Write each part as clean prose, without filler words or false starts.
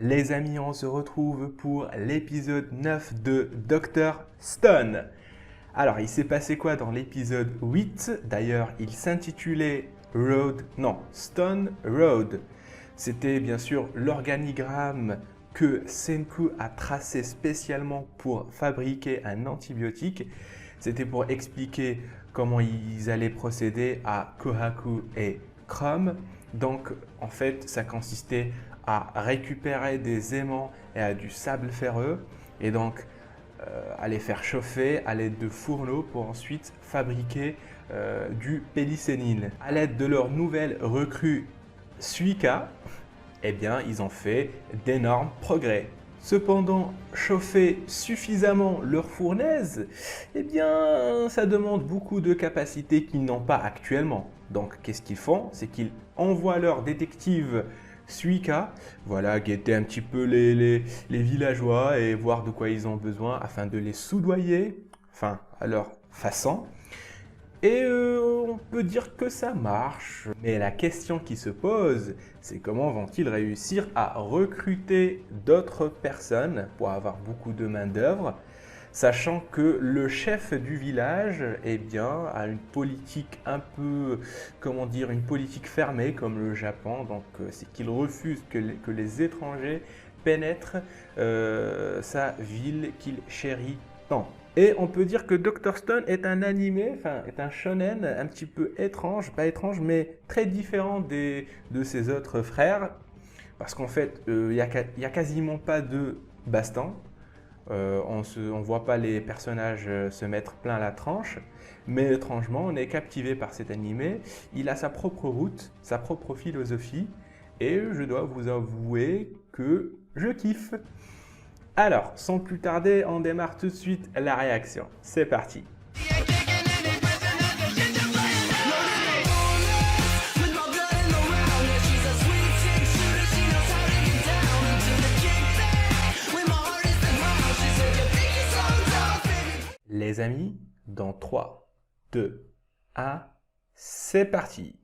Les amis, on se retrouve pour l'épisode 9 de Dr. Stone. Alors, il s'est passé quoi dans l'épisode 8? D'ailleurs, il s'intitulait Stone Road. C'était bien sûr l'organigramme que Senku a tracé spécialement pour fabriquer un antibiotique. C'était pour expliquer comment ils allaient procéder à Kohaku et Chrome. Donc, en fait, ça consistait à récupérer des aimants et à du sable ferreux et donc à les faire chauffer à l'aide de fourneaux pour ensuite fabriquer du pénicilline. À l'aide de leur nouvelle recrue Suika, eh bien, ils ont fait d'énormes progrès. Cependant, chauffer suffisamment leur fournaise, eh bien, ça demande beaucoup de capacités qu'ils n'ont pas actuellement. Donc, qu'est-ce qu'ils font? C'est qu'ils envoient leur détective Suika, voilà, guetter un petit peu les villageois et voir de quoi ils ont besoin afin de les soudoyer, enfin, à leur façon. Et on peut dire que ça marche. Mais la question qui se pose, c'est comment vont-ils réussir à recruter d'autres personnes pour avoir beaucoup de main-d'œuvre, sachant que le chef du village, eh bien, a une politique un peu, comment dire, une politique fermée comme le Japon. Donc, c'est qu'il refuse que les étrangers pénètrent sa ville qu'il chérit tant. Et on peut dire que Dr. Stone est un animé, enfin est un shonen un petit peu étrange, pas étrange, mais très différent de ses autres frères. Parce qu'en fait, il n'y a quasiment pas de baston. On ne voit pas les personnages se mettre plein la tranche. Mais étrangement, on est captivé par cet animé. Il a sa propre route, sa propre philosophie. Et je dois vous avouer que je kiffe. Alors, sans plus tarder, on démarre tout de suite la réaction. C'est parti. Les amis, dans 3, 2, 1, c'est parti.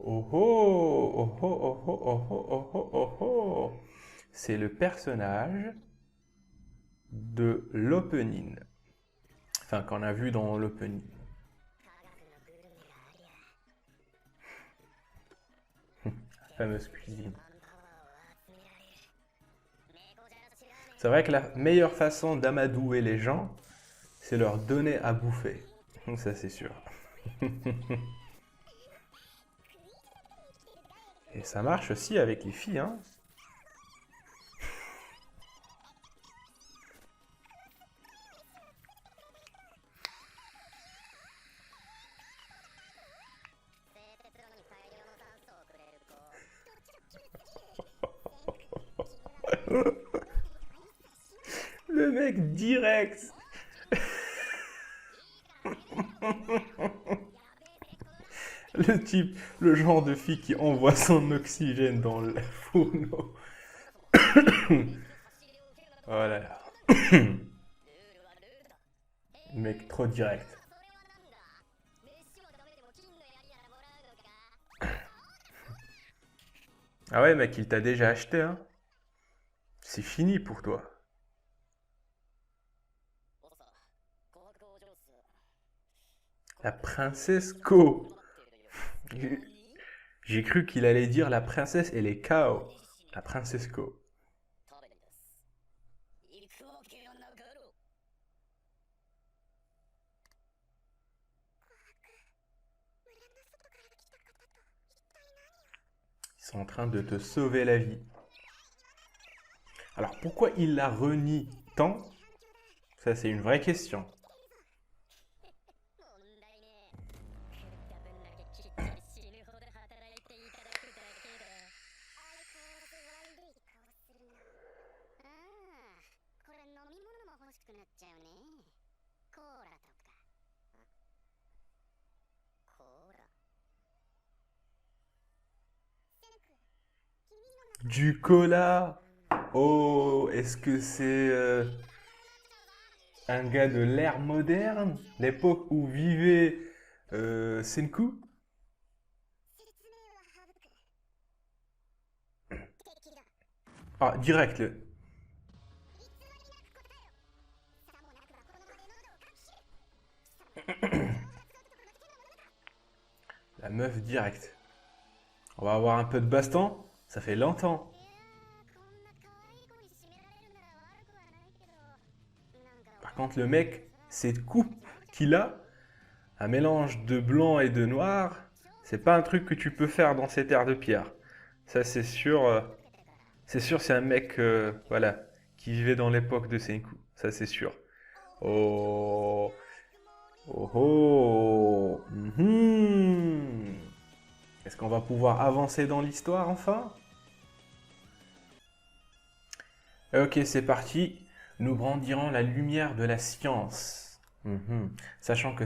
Oh oh, oh oh, oh oh, oh oh, oh oh, oh. C'est le personnage de l'opening. Enfin, qu'on a vu dans l'opening. La fameuse cuisine. C'est vrai que la meilleure façon d'amadouer les gens, c'est leur donner à bouffer. Ça, c'est sûr. Et ça marche aussi avec les filles, hein. Le mec direct. Le type, le genre de fille qui envoie son oxygène dans le fourneau. Oh là là. Mec trop direct. Ah ouais mec, il t'a déjà acheté, hein. C'est fini pour toi. La princesse Ko. J'ai cru qu'il allait dire la princesse et les Kao. La princesse Ko. Ils sont en train de te sauver la vie. Alors pourquoi il la renie tant? Ça c'est une vraie question. Du cola. Oh, est-ce que c'est un gars de l'ère moderne, l'époque où vivait Senku? Ah, direct, la meuf direct. On va avoir un peu de baston, ça fait longtemps. Par contre, le mec, cette coupe qu'il a, un mélange de blanc et de noir, c'est pas un truc que tu peux faire dans ces terres de pierre. Ça, c'est sûr. C'est un mec, voilà, qui vivait dans l'époque de Senku. Ça, c'est sûr. Oh, oh, oh. Mhm. Est-ce qu'on va pouvoir avancer dans l'histoire enfin? Ok, c'est parti. Nous brandirons la lumière de la science. Mhm. Sachant que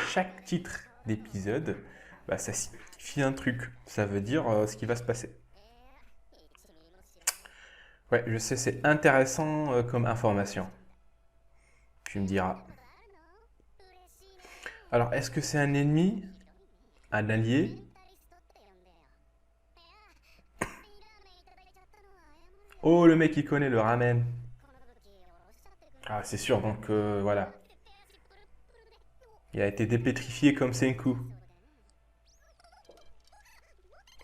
chaque titre d'épisode, bah, ça signifie un truc. Ça veut dire ce qui va se passer. Ouais, je sais, c'est intéressant comme information. Tu me diras. Alors, est-ce que c'est un ennemi? Un allié? Oh, le mec, il connaît le ramen. Ah, c'est sûr, donc voilà. Il a été dépétrifié comme Senku.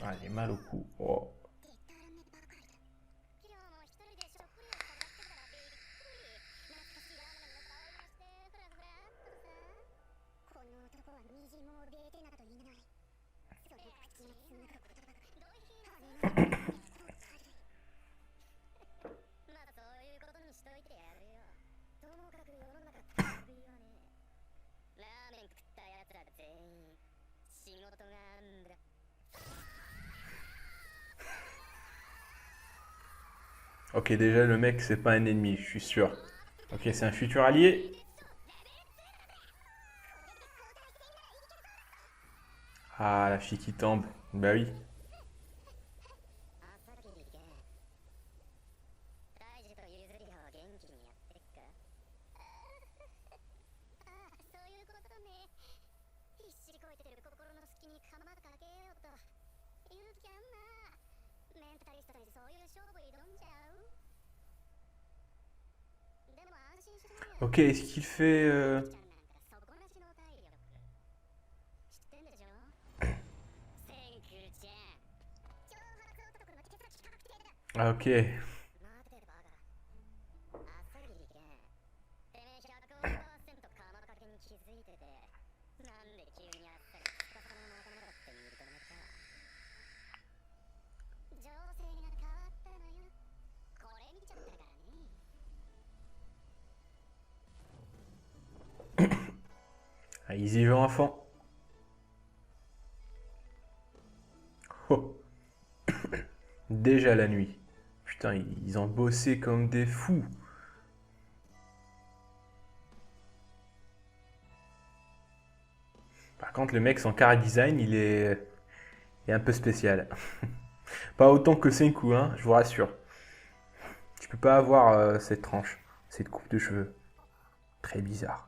Ah, il est mal au cou. Oh. Ok, déjà, le mec, c'est pas un ennemi, je suis sûr. Ok, c'est un futur allié. Ah, la fille qui tombe. Bah oui. Ok, est-ce qu'il fait... Ah, ok. Ah, ils y vont à fond. Oh, déjà la nuit. Putain, ils ont bossé comme des fous. Par contre, le mec, son car design, il est un peu spécial. Pas autant que Senku, hein, je vous rassure. Tu peux pas avoir cette tranche, cette coupe de cheveux. Très bizarre.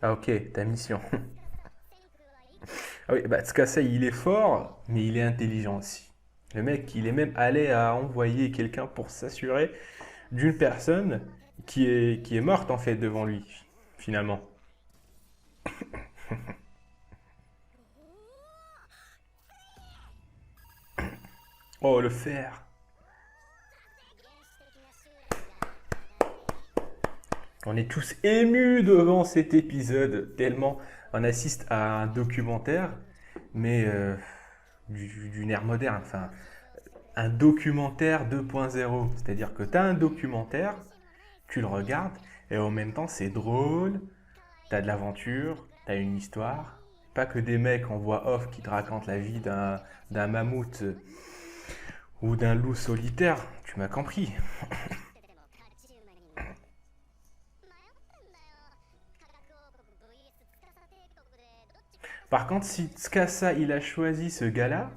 Ah ok, ta mission. Ah oui, bah Tsukasa, il est fort, mais il est intelligent aussi. Le mec, il est même allé à envoyer quelqu'un pour s'assurer d'une personne qui est morte en fait devant lui, finalement. Oh, le fer. On est tous émus devant cet épisode, tellement on assiste à un documentaire, mais d'une ère moderne, enfin, un documentaire 2.0. C'est-à-dire que tu as un documentaire, tu le regardes, et en même temps c'est drôle, tu as de l'aventure, tu as une histoire. Pas que des mecs en voix off qui te racontent la vie d'un mammouth ou d'un loup solitaire, tu m'as compris. Par contre, si Tsukasa il a choisi ce gars-là,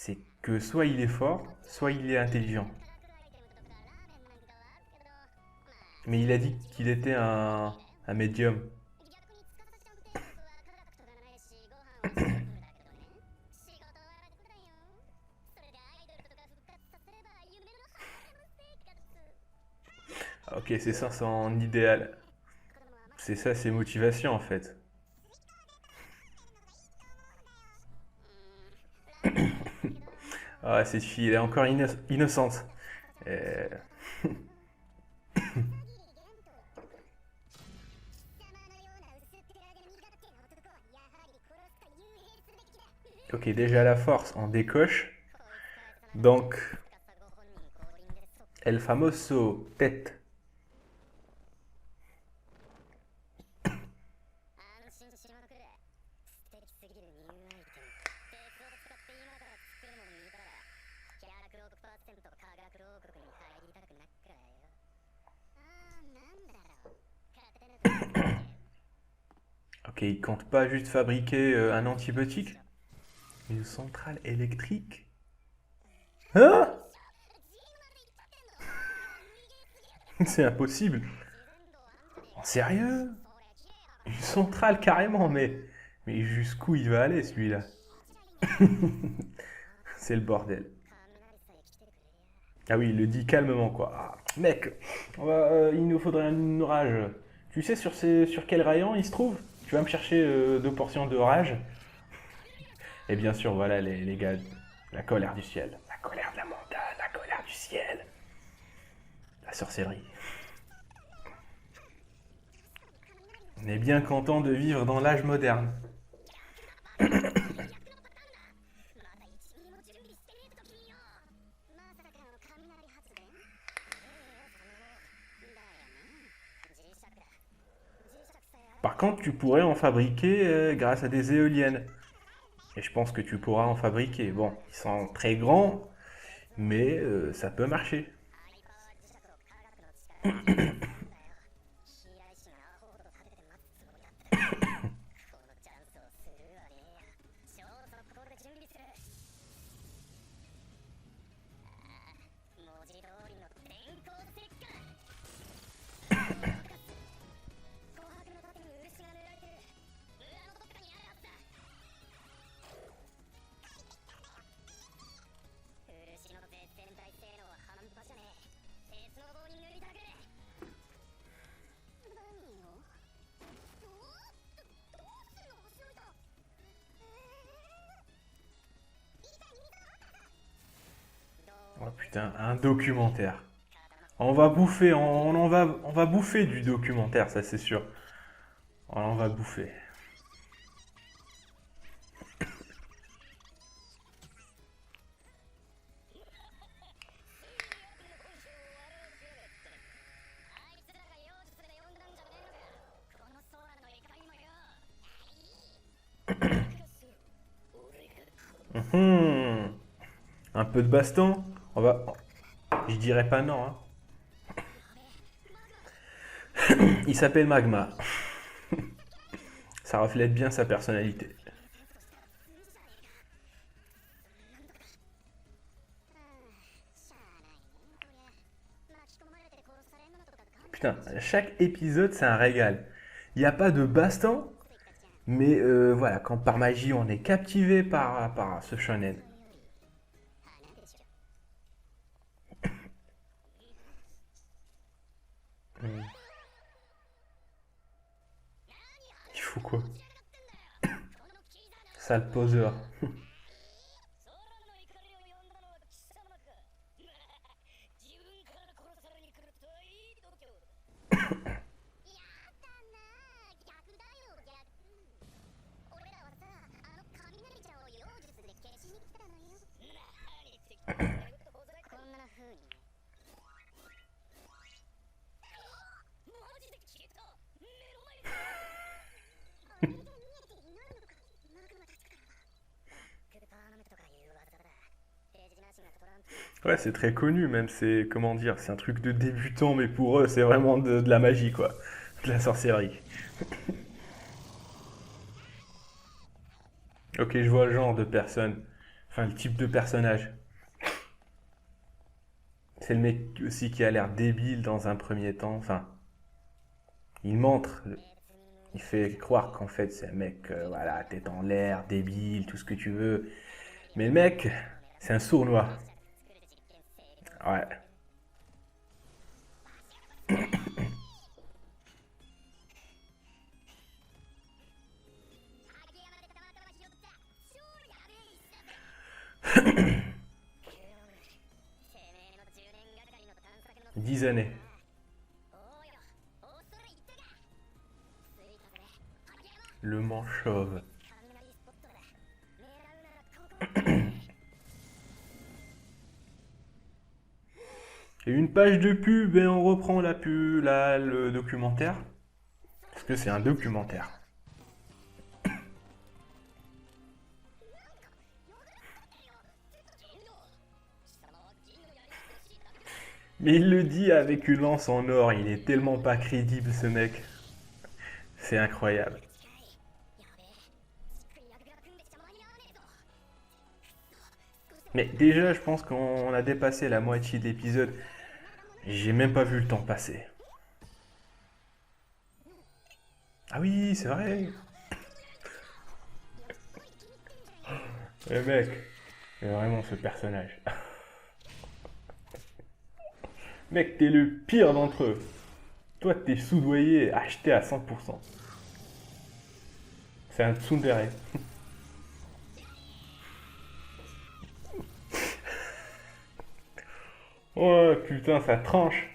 c'est que soit il est fort, soit il est intelligent. Mais il a dit qu'il était un médium. Ok, c'est ça son idéal. C'est ça ses motivations en fait. Ah, cette fille, elle est encore innocente. Euh, Ok, déjà la force, on décoche. Donc, el famoso tête. Ok, il compte pas juste fabriquer un antibiotique. Une centrale électrique? Hein? C'est impossible. En sérieux? Une centrale carrément, mais jusqu'où il va aller celui-là? C'est le bordel. Ah oui, il le dit calmement quoi. Ah, mec, il nous faudrait un orage. Tu sais sur quel rayon il se trouve? Tu vas me chercher 2 portions de orage? Et bien sûr, voilà les gars, la colère du ciel. La colère de la montagne, la colère du ciel. La sorcellerie. On est bien content de vivre dans l'âge moderne. Par contre, tu pourrais en fabriquer grâce à des éoliennes. Et je pense que tu pourras en fabriquer. Bon, ils sont très grands, mais ça peut marcher. Oh putain, un documentaire. On va bouffer, on va bouffer du documentaire, ça c'est sûr. On va bouffer. Mhm. Un peu de baston. On va. Je dirais pas non, hein. Il s'appelle Magma. Ça reflète bien sa personnalité. Putain, chaque épisode c'est un régal. Il n'y a pas de baston, mais voilà, quand par magie on est captivé par ce shonen. Hmm. Il faut quoi? Sale poseur. Ouais, c'est très connu même, c'est, comment dire, c'est un truc de débutant, mais pour eux, c'est vraiment de la magie, quoi. De la sorcellerie. Ok, je vois le genre de personne. Enfin, le type de personnage. C'est le mec aussi qui a l'air débile dans un premier temps. Enfin, il montre, il fait croire qu'en fait c'est un mec, voilà, tête en l'air, débile, tout ce que tu veux. Mais le mec, c'est un sournois. Ouais. Dix années. Le manchauve. Et une page de pub et on reprend la pub, là, le documentaire. Parce que c'est un documentaire. Mais il le dit avec une lance en or, il est tellement pas crédible ce mec. C'est incroyable. Mais déjà, je pense qu'on a dépassé la moitié de l'épisode. J'ai même pas vu le temps passer. Ah oui, c'est vrai. Le mec, c'est vraiment ce personnage. Mec, t'es le pire d'entre eux. Toi, t'es soudoyé, acheté à 100%. C'est un tsundere. Oh putain, ça tranche.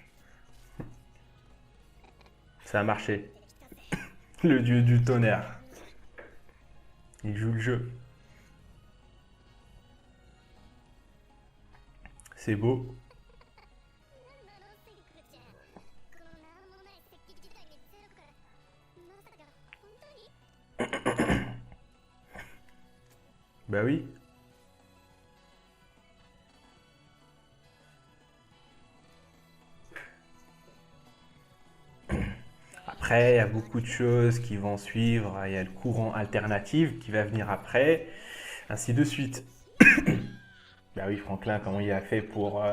Ça a marché. Le dieu du tonnerre. Il joue le jeu. C'est beau. Bah oui. Après, il y a beaucoup de choses qui vont suivre. Il y a le courant alternatif qui va venir après, ainsi de suite. Bah oui, Franklin, comment il a fait pour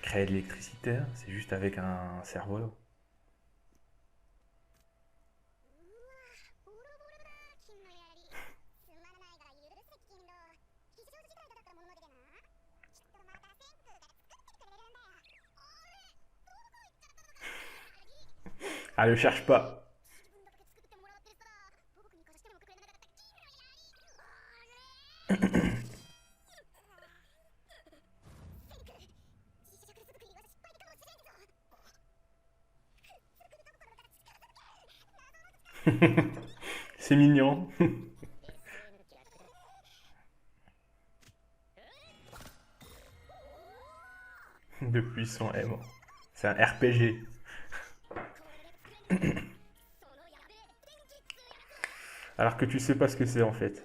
créer de l'électricité, hein? C'est juste avec un cerveau. Ah, le cherche pas. C'est mignon. Depuis son M. C'est un RPG. Alors que tu sais pas ce que c'est en fait.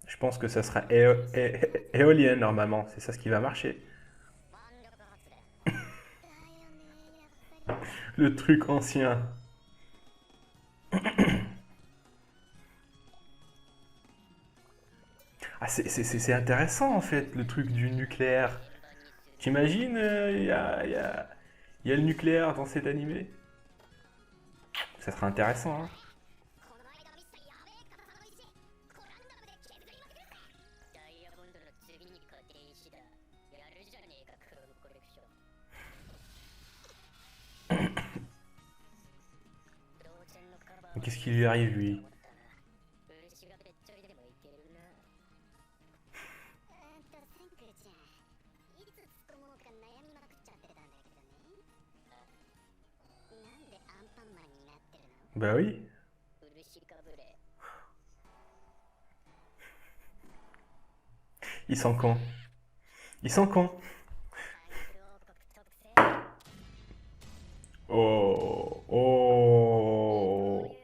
Je pense que ça sera éolienne normalement. C'est ça ce qui va marcher. Le truc ancien. Ah, c'est intéressant en fait, le truc du nucléaire. T'imagines, il y a le nucléaire dans cet animé? Ça sera intéressant, hein. Mais qu'est-ce qui lui arrive, lui? Bah oui. Ils sont cons. Ils sont cons. Oh, oh.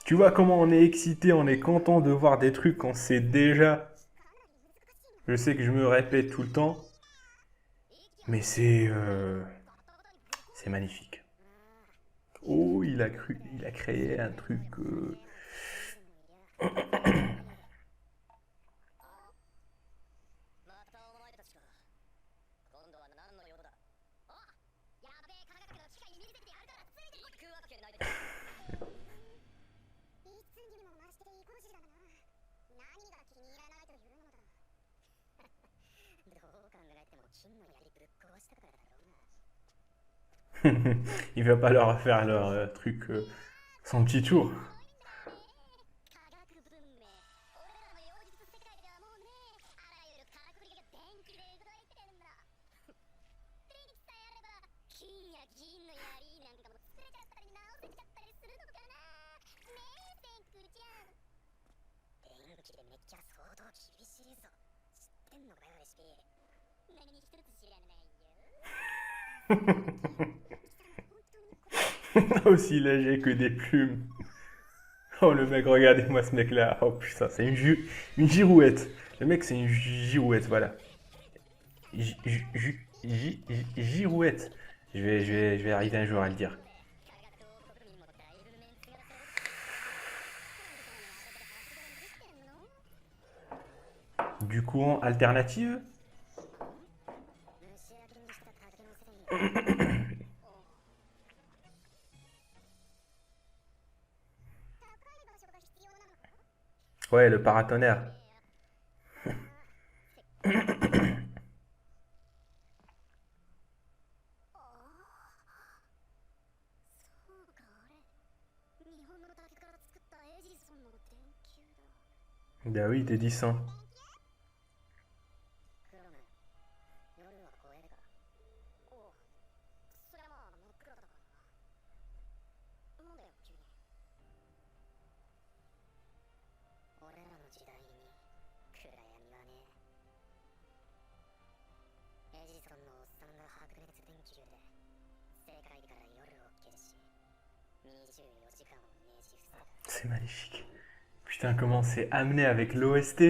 Tu vois comment on est excité, on est content de voir des trucs qu'on sait déjà. Je sais que je me répète tout le temps. Mais c'est magnifique. Oh, il a créé un truc. またお前たちか。今度は何の用だ。お、やべえ科学の機械見せてやるからついていくわけないだろ。いつにも増していい殺しだな。何が気に入らないというのだ。どう考えても金の槍ぶっ壊したからだろうな。Il va pas leur faire leur truc, son petit tour. 科学文明。俺らの妖術世界ではもうね、あらゆるからくりが電気で動いてんだ。電気さえあれば、金や銀の槍なんかも作れちゃったり直せちゃったりするのかな。ねえ、天空ちゃん。電気でめっちゃ相当厳しいぞ。知ってんのかよ、レシピ。何一つ知らないよ。Aussi léger que des plumes. Oh le mec, regardez-moi ce mec là. Oh putain, c'est une girouette. Le mec c'est une girouette, voilà. Girouette. Je vais arriver un jour à le dire. Du courant alternative. Ouais, le paratonnerre. Bah oui, t'es 10 ans. C'est magnifique. Putain, comment c'est amené avec l'OST.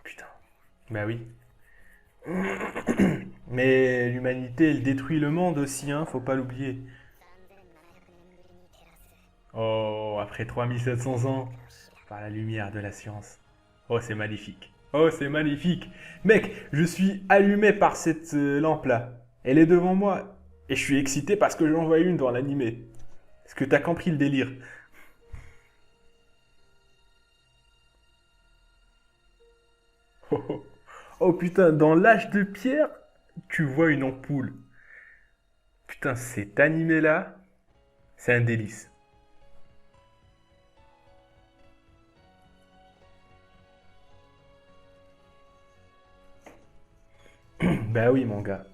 Putain. Bah oui. Mais l'humanité, elle détruit le monde aussi, hein, faut pas l'oublier. Oh, après 3700 ans, par la lumière de la science. Oh, c'est magnifique. Oh, c'est magnifique. Mec, je suis allumé par cette lampe-là. Elle est devant moi. Et je suis excité parce que j'en vois une dans l'animé. Est-ce que t'as compris le délire? Oh, oh. Oh, putain, dans l'âge de pierre, tu vois une ampoule. Putain, cet animé-là, c'est un délice. Bah oui, mon gars.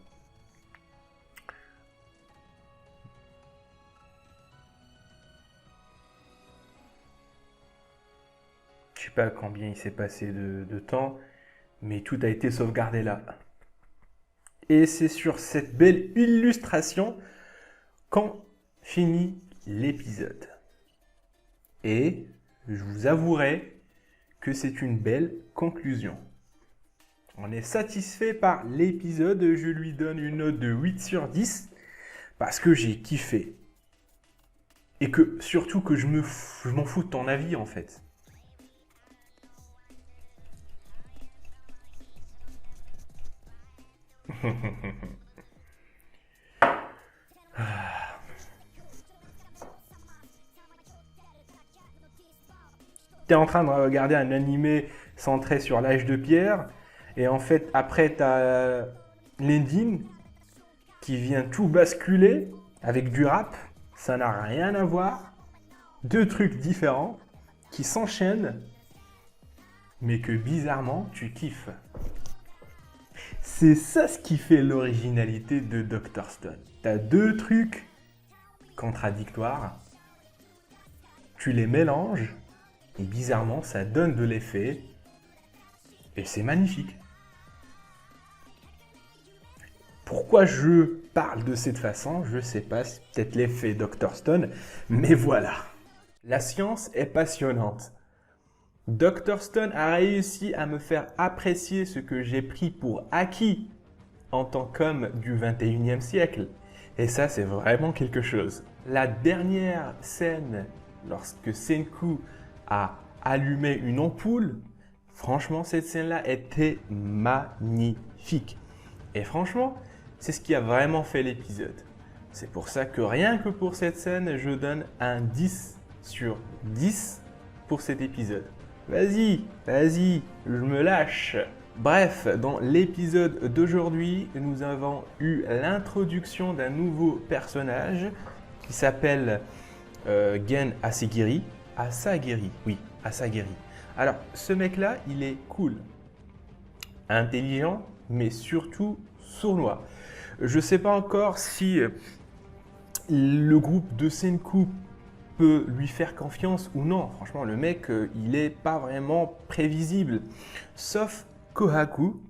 Je sais pas combien il s'est passé de temps, mais tout a été sauvegardé là. Et c'est sur cette belle illustration qu'en finit l'épisode. Et je vous avouerai que c'est une belle conclusion. On est satisfait par l'épisode, je lui donne une note de 8 sur 10 parce que j'ai kiffé. Et que surtout que je m'en fous de ton avis en fait. T'es en train de regarder un animé centré sur l'âge de pierre, et en fait, après, t'as l'ending qui vient tout basculer avec du rap. Ça n'a rien à voir. Deux trucs différents qui s'enchaînent, mais que bizarrement, tu kiffes. C'est ça ce qui fait l'originalité de Dr. Stone. T'as deux trucs contradictoires, tu les mélanges, et bizarrement, ça donne de l'effet, et c'est magnifique. Pourquoi je parle de cette façon, je sais pas, c'est peut-être l'effet Dr. Stone, mais voilà. La science est passionnante. Dr. Stone a réussi à me faire apprécier ce que j'ai pris pour acquis en tant qu'homme du 21e siècle. Et ça, c'est vraiment quelque chose. La dernière scène, lorsque Senku a allumé une ampoule, franchement, cette scène-là était magnifique. Et franchement, c'est ce qui a vraiment fait l'épisode. C'est pour ça que rien que pour cette scène, je donne un 10 sur 10 pour cet épisode. Vas-y, je me lâche. Bref, dans l'épisode d'aujourd'hui, nous avons eu l'introduction d'un nouveau personnage qui s'appelle Gen Asagiri. Asagiri. Alors, ce mec-là, il est cool, intelligent, mais surtout sournois. Je ne sais pas encore si le groupe de Senku peut lui faire confiance ou non. Franchement, le mec, il n'est pas vraiment prévisible. Sauf Kohaku,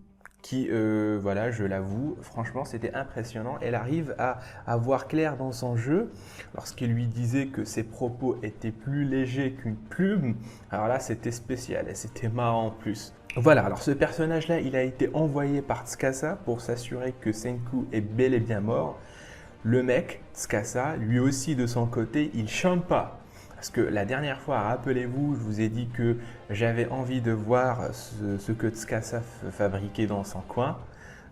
qui, voilà, je l'avoue, franchement, c'était impressionnant. Elle arrive à voir clair dans son jeu lorsqu'il lui disait que ses propos étaient plus légers qu'une plume. Alors là, c'était spécial et c'était marrant en plus. Voilà, alors ce personnage-là, il a été envoyé par Tsukasa pour s'assurer que Senku est bel et bien mort. Le mec, Tsukasa, lui aussi de son côté, il chante pas. Parce que la dernière fois, rappelez-vous, je vous ai dit que j'avais envie de voir ce que Tsukasa fabriquait dans son coin.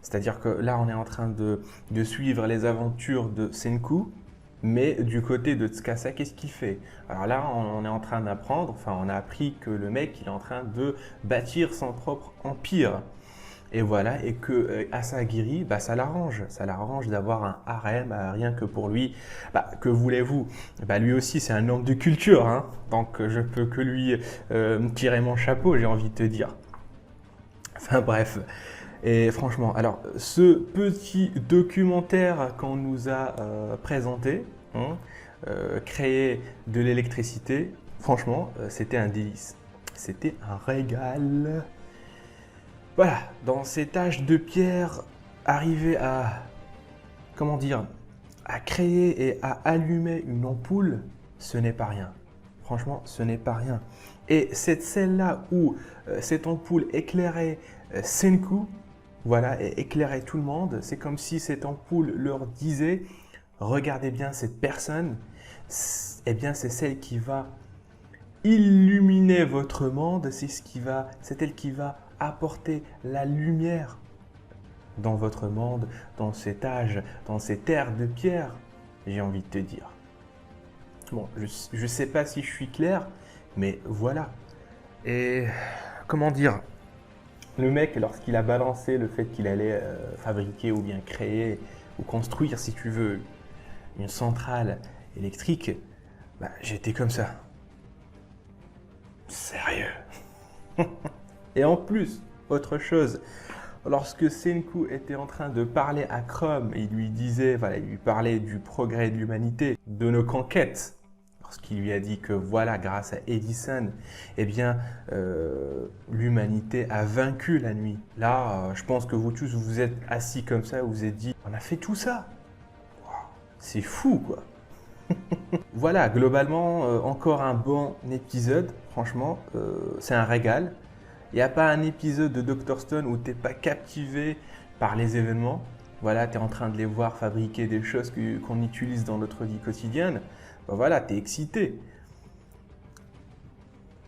C'est-à-dire que là, on est en train de suivre les aventures de Senku. Mais du côté de Tsukasa, qu'est-ce qu'il fait? Alors là, on est en train d'apprendre, enfin on a appris que le mec, il est en train de bâtir son propre empire. Et voilà, et que Asagiri, bah, ça l'arrange d'avoir un harem, rien que pour lui. Bah, que voulez-vous? Bah, lui aussi, c'est un homme de culture, hein, donc je peux que lui tirer mon chapeau, j'ai envie de te dire. Enfin bref, et franchement, alors ce petit documentaire qu'on nous a présenté, créer de l'électricité, franchement, c'était un délice. C'était un régal. Voilà, dans ces tâches de pierre, arriver à, comment dire, à créer et à allumer une ampoule, ce n'est pas rien. Franchement, ce n'est pas rien. Et cette scène-là où cette ampoule éclairait Senku, voilà, et éclairait tout le monde, c'est comme si cette ampoule leur disait « Regardez bien cette personne, eh bien c'est celle qui va illuminer votre monde, c'est elle qui va apporter la lumière dans votre monde, dans cet âge, dans cette ère de pierre, j'ai envie de te dire. » Bon, je ne sais pas si je suis clair, mais voilà. Et comment dire, le mec, lorsqu'il a balancé le fait qu'il allait fabriquer ou bien créer ou construire, si tu veux, une centrale électrique, bah, j'étais comme ça. Sérieux. Et en plus, autre chose, lorsque Senku était en train de parler à Chrome, il lui disait, voilà, il lui parlait du progrès de l'humanité, de nos conquêtes, lorsqu'il lui a dit que voilà, grâce à Edison, eh bien, l'humanité a vaincu la nuit. Là, je pense que vous tous, vous êtes assis comme ça, vous vous êtes dit, on a fait tout ça. Wow, c'est fou, quoi. Voilà, globalement, encore un bon épisode. Franchement, c'est un régal. Il n'y a pas un épisode de Dr. Stone où tu n'es pas captivé par les événements. Voilà, tu es en train de les voir fabriquer des choses qu'on utilise dans notre vie quotidienne. Ben voilà, tu es excité.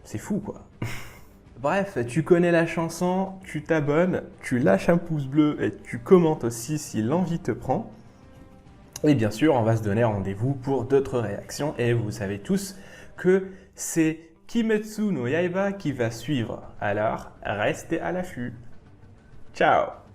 C'est fou, quoi. Bref, tu connais la chanson, tu t'abonnes, tu lâches un pouce bleu et tu commentes aussi si l'envie te prend. Et bien sûr, on va se donner rendez-vous pour d'autres réactions. Et vous savez tous que c'est Kimetsu no Yaiba qui va suivre. Alors, restez à l'affût. Ciao!